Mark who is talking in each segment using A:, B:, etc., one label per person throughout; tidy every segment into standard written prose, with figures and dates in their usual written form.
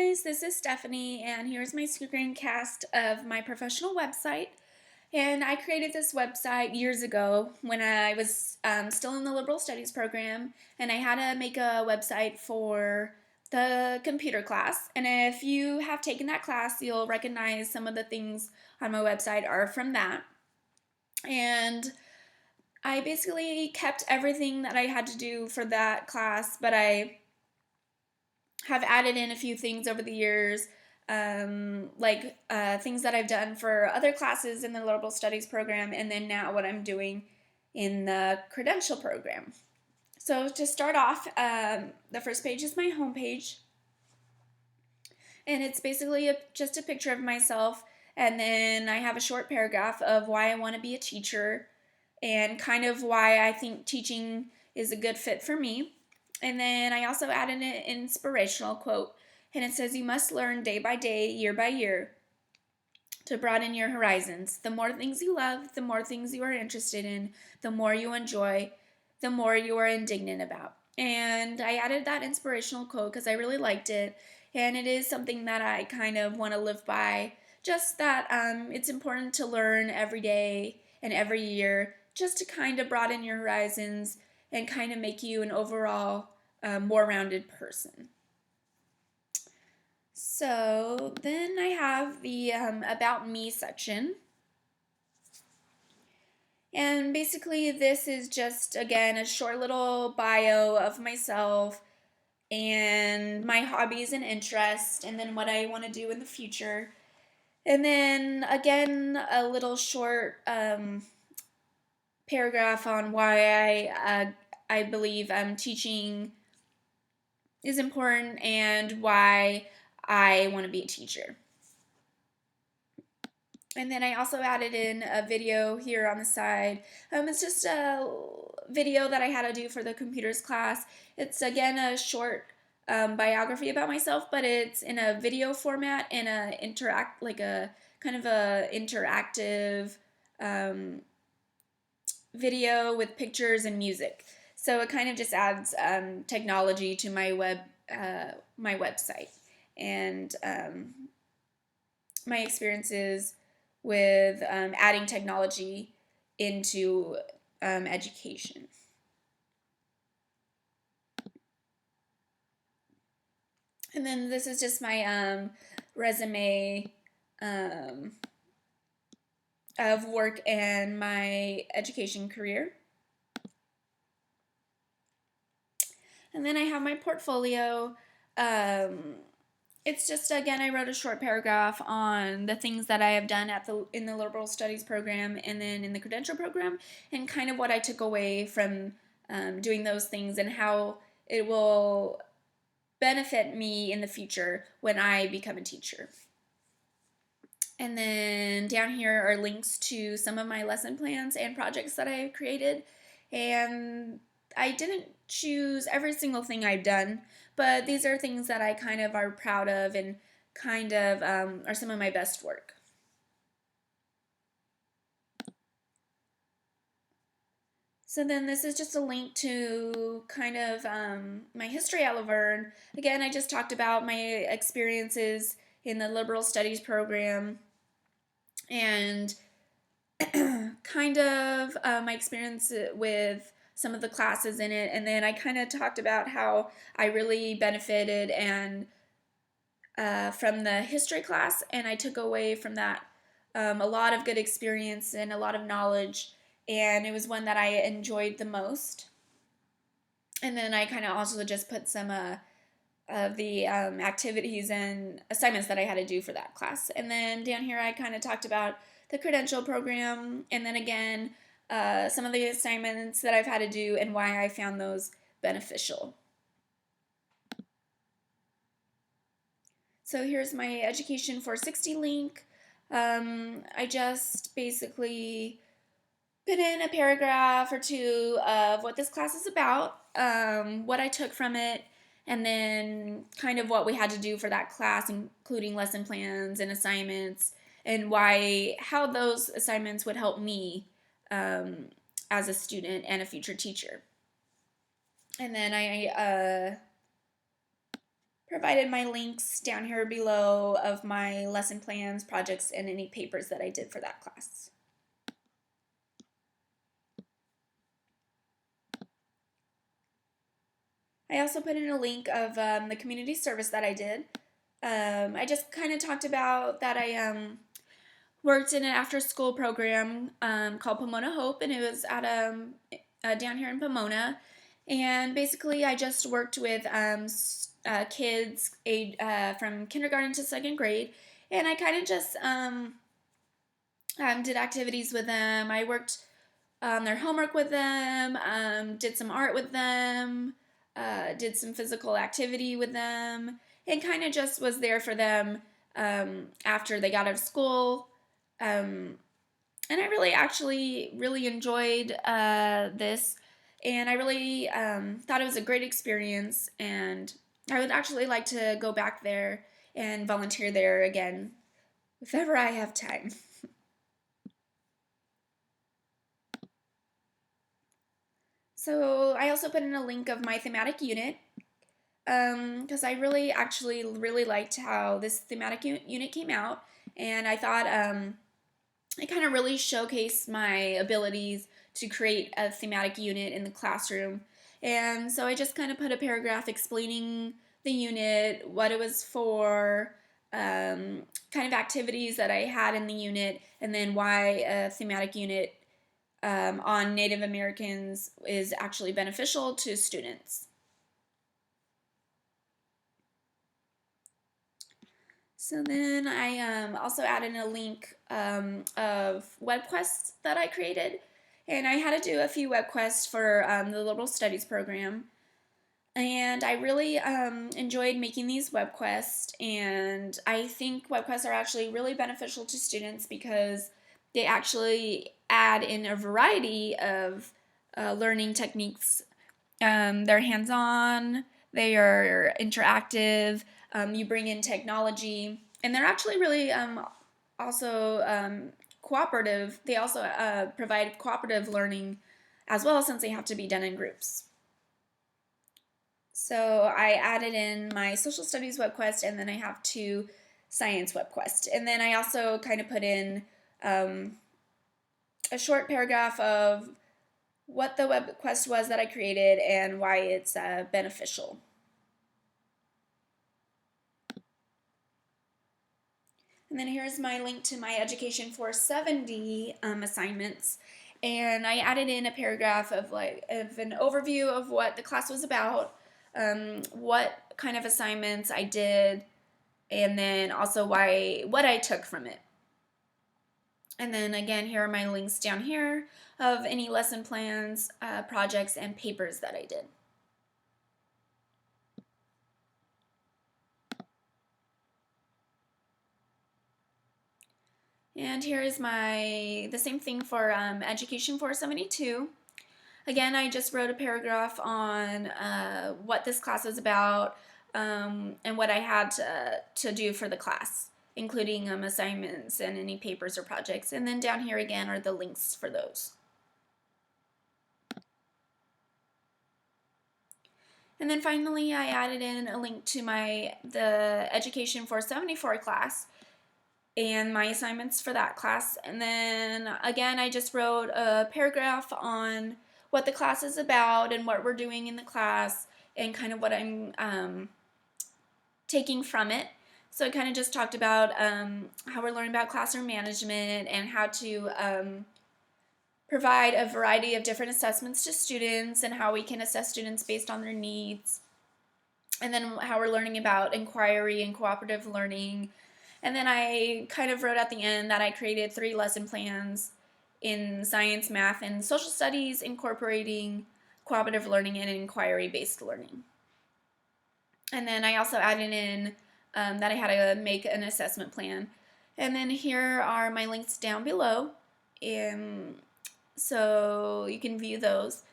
A: guys, this is Stephanie, and here's my screencast of my professional website. And I created this website years ago when I was still in the liberal studies program, and I had to make a website for the computer class. And if you have taken that class, you'll recognize some of the things on my website are from that. And I basically kept everything that I had to do for that class, but I have added in a few things over the years, things that I've done for other classes in the liberal studies program, and then now what I'm doing in the credential program. So to start off, the first page is my homepage, and it's basically just a picture of myself, and then I have a short paragraph of why I want to be a teacher and kind of why I think teaching is a good fit for me. And then I also added an inspirational quote, and it says, "You must learn day by day, year by year, to broaden your horizons. The more things you love, the more things you are interested in, the more you enjoy, the more you are indignant about." And I added that inspirational quote because I really liked it, and it is something that I kind of want to live by. Just that it's important to learn every day and every year just to kind of broaden your horizons and kind of make you an overall more rounded person. So then I have the About Me section. And basically this is just, again, a short little bio of myself and my hobbies and interests, and then what I want to do in the future. And then, again, a little short paragraph on why I believe teaching is important and why I want to be a teacher. And then I also added in a video here on the side. It's just a video that I had to do for the computers class. It's, again, a short biography about myself, but it's in a video format and a interactive video with pictures and music. So it kind of just adds technology to my website, and my experiences with adding technology into education. And then this is just my resume of work and my education career. And then I have my portfolio. It's just, again, I wrote a short paragraph on the things that I have done in the liberal studies program and then in the credential program, and kind of what I took away from doing those things and how it will benefit me in the future when I become a teacher. And then down here are links to some of my lesson plans and projects that I have created. And I didn't choose every single thing I've done, but these are things that I kind of are proud of and kind of are some of my best work. So then this is just a link to kind of my history at Laverne. Again, I just talked about my experiences in the liberal studies program and kind of my experience with some of the classes in it, and then I kind of talked about how I really benefited and from the history class, and I took away from that a lot of good experience and a lot of knowledge, and it was one that I enjoyed the most. And then I kind of also just put some of the activities and assignments that I had to do for that class. And then down here I kind of talked about the credential program, and then again some of the assignments that I've had to do and why I found those beneficial. So here's my Education 460 link. I just basically put in a paragraph or two of what this class is about, what I took from it, and then kind of what we had to do for that class, including lesson plans and assignments, and how those assignments would help me as a student and a future teacher. And then I provided my links down here below of my lesson plans, projects, and any papers that I did for that class. I also put in a link of the community service that I did. I just kind of talked about that I worked in an after-school program called Pomona Hope, and it was at down here in Pomona. And basically, I just worked with kids from kindergarten to second grade, and I kind of just did activities with them. I worked on their homework with them, did some art with them, did some physical activity with them, and kind of just was there for them after they got out of school. And I really enjoyed this, and I really thought it was a great experience, and I would actually like to go back there and volunteer there again if ever I have time. So I also put in a link of my thematic unit because I really liked how this thematic unit came out, and I thought it kind of really showcased my abilities to create a thematic unit in the classroom. And so I just kind of put a paragraph explaining the unit, what it was for, kind of activities that I had in the unit, and then why a thematic unit on Native Americans is actually beneficial to students. So then I also added a link of web quests that I created, and I had to do a few web quests for the Liberal Studies program, and I really enjoyed making these web quests, and I think web quests are actually really beneficial to students because they actually add in a variety of learning techniques. They're hands-on, they are interactive, you bring in technology, and they're actually really also cooperative. They also provide cooperative learning as well, since they have to be done in groups. So I added in my social studies web quest, and then I have 2 science web quests. And then I also kind of put in a short paragraph of what the web quest was that I created and why it's beneficial. And then here's my link to my Education 470 assignments. And I added in a paragraph of an overview of what the class was about, what kind of assignments I did, and then also what I took from it. And then again, here are my links down here of any lesson plans, projects, and papers that I did. And here is the same thing for Education 472. Again, I just wrote a paragraph on what this class is about and what I had to do for the class, including assignments and any papers or projects. And then down here again are the links for those. And then finally, I added in a link to the Education 474 class and my assignments for that class. And then again, I just wrote a paragraph on what the class is about and what we're doing in the class and kind of what I'm taking from it. So I kind of just talked about how we're learning about classroom management and how to provide a variety of different assessments to students and how we can assess students based on their needs. And then how we're learning about inquiry and cooperative learning. And then I kind of wrote at the end that I created 3 lesson plans in science, math, and social studies, incorporating cooperative learning and inquiry-based learning. And then I also added in that I had to make an assessment plan. And then here are my links down below, so you can view those.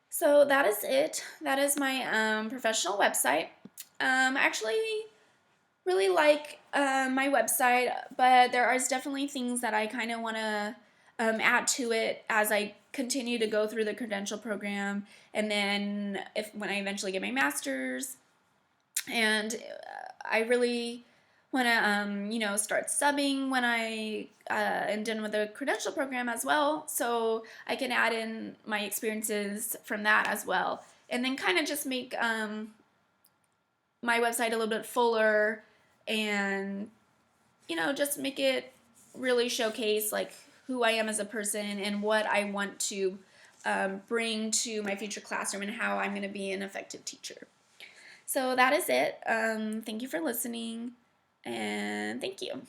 A: So that is it. That is my professional website. I actually really like my website, but there are definitely things that I kind of want to add to it as I continue to go through the credential program, and then when I eventually get my master's. And I really want to, start subbing when I am done with the credential program as well, so I can add in my experiences from that as well, and then kind of just make my website a little bit fuller, and just make it really showcase like who I am as a person and what I want to bring to my future classroom and how I'm going to be an effective teacher. So that is it. Thank you for listening, and thank you.